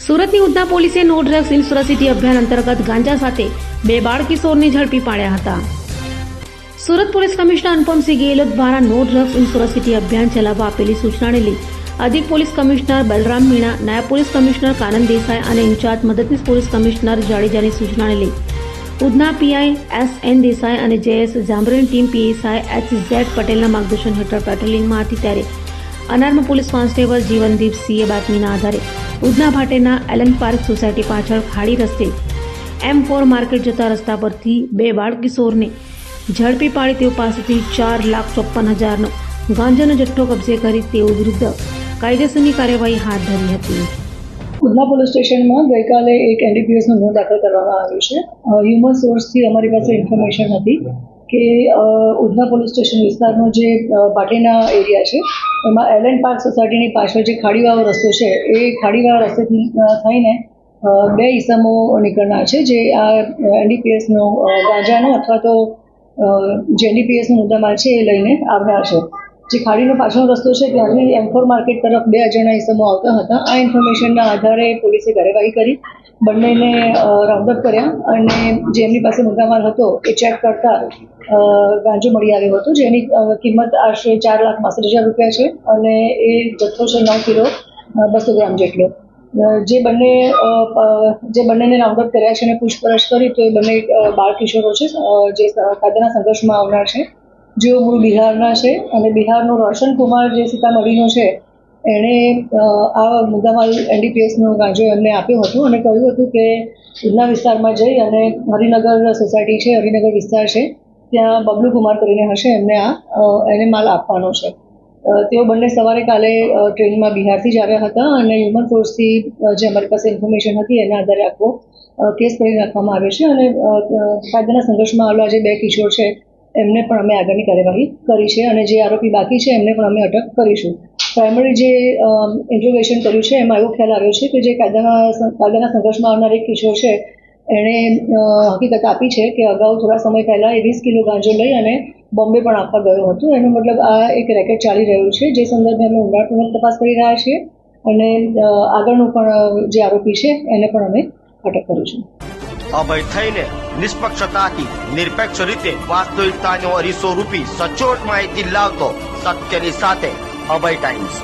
સુરતની ઉધના પોલીસે no drugs in Surat city અભિયાન અંતર્ગત ગાંજા સાથે 2 બાળ કિશોરને ઝડપી પાડ્યા હતા. સુરત પોલીસ કમિશનર અનુપમસિંહ ગેહલોત દ્વારા no drugs in Surat city અભિયાન ચલાવવા આપેલી સૂચનાને લઈ અધિક પોલીસ કમિશનર બલરામ મીણા, નાયબ પોલીસ કમિશનર કાનન દેસાઈ અને ઇન્ચાર્જ મદદનીશ પોલીસ કમિશનર જાડેજાની સૂચનાને લઈ ઉધના પીઆઈ એસ.એન. દેસાઈ અને જે.એસ. જાંબરેની ટીમ પીએસઆઈ એચ.ઝેડ. પટેલના માર્ગદર્શન હેઠળ પેટ્રોલિંગમાં હતી ત્યારે અનાર્મ પોલીસ કોન્સ્ટેબલ જીવનદીપ સિંહે બાતમીના આધારે ઉધના ભાટેના એલન પાર્ક સોસાયટી પાછળ ખાડી રસ્તે M4 માર્કેટ જતા રસ્તા પરથી 2 બાળ કિશોરને ઝડપી પાડી તેઓ પાસેથી 4,54,000નો ગાંજાનો જથ્થો કબજે કરી તેઓ વિરુદ્ધ કાયદેસરની કાર્યવાહી હાથ ધરી હતી. ઉધના પોલીસ સ્ટેશનમાં ગઈકાલે એક NDPSનો ગુનો દાખલ કરવામાં આવ્યો છે. હ્યુમન સોર્સથી અમારી પાસે ઇન્ફોર્મેશન હતી કે ઉધના પોલીસ સ્ટેશન વિસ્તારનો જે ભાટેના એરિયા છે એમાં એલન પાર્ક સોસાયટીની પાછળ જે ખાડીવાળો રસ્તો છે એ ખાડીવાળા રસ્તેથી થઈને 2 ઈસમો નીકળનાર છે જે આ NDPSનો ગાંજાનો અથવા તો જે NDPSનો મુદ્દામાલ છે એ લઈને આવનાર છે. જે ખાડીનો પાછળનો રસ્તો છે ત્યાંથી M4 માર્કેટ તરફ 2 અજાણ્યા ઈસમો આવતા હતા. આ ઇન્ફોર્મેશનના આધારે પોલીસે કાર્યવાહી કરી બંનેને રાઉન્ડઅપ કર્યા અને જે એમની પાસે મુદ્દામાલ હતો એ ચેક કરતા ગાંજો મળી આવ્યો હતો જેની કિંમત આશરે 4,62,000 રૂપિયા છે અને એ જથ્થો છે 9 કિલો 200 ગ્રામ જેટલો. જે બંનેને રાઉન્ડઅપ કર્યા છે અને પૂછપરછ કરી તો એ બંને બાળ કિશોરો છે જે કાયદાના સંઘર્ષમાં આવનાર છે, જેઓ મૂળ બિહારના છે અને બિહારનો રોશન કુમાર જે સીતામઢીનો છે એણે આ મુદ્દામાલ NDPSનો ગાંજો એમને આપ્યો હતો અને કહ્યું હતું કે ઉધના વિસ્તારમાં જઈ અને હરિનગર સોસાયટી છે, હરિનગર વિસ્તાર છે, ત્યાં બબલુ કુમાર કરીને હશે એમને એને માલ આપવાનો છે. તેઓ બંને સવારે કાલે ટ્રેનમાં બિહારથી જ આવ્યા હતા અને હ્યુમન સોર્સથી જે અમારી પાસે ઇન્ફોર્મેશન હતી એના આધારે આખો કેસ કરી નાખવામાં આવ્યો છે અને કાયદાના સંઘર્ષમાં આવેલા જે 2 કિશોર છે એમને પણ અમે આગળની કાર્યવાહી કરી છે અને જે આરોપી બાકી છે એમને પણ અમે અટક કરીશું. પ્રાઇમરી જે ઇન્ટ્રોગેશન કર્યું છે એમાં એવો ખ્યાલ આવ્યો છે કે જે કાયદાના સંઘર્ષમાં આવનાર એક કિશોર છે એણે હકીકત આપી છે કે અગાઉ થોડા સમય પહેલાં એ 20 કિલો ગાંજો લઈ અને બોમ્બે પણ આપવા ગયો હતો. એનો મતલબ આ એક રેકેટ ચાલી રહ્યું છે જે સંદર્ભે અમે ઊંડાણપૂર્વક તપાસ કરી રહ્યા છીએ અને આગળનું પણ જે આરોપી છે એને પણ અમે અટક કરીશું. અભય થઈને નિષ્પક્ષતાથી નિરપેક્ષ રીતે વાસ્તવિકતાનો અરીસો રૂપી સચોટ માહિતી લાવતો સત્યની સાથે અભય ટાઈમ્સ.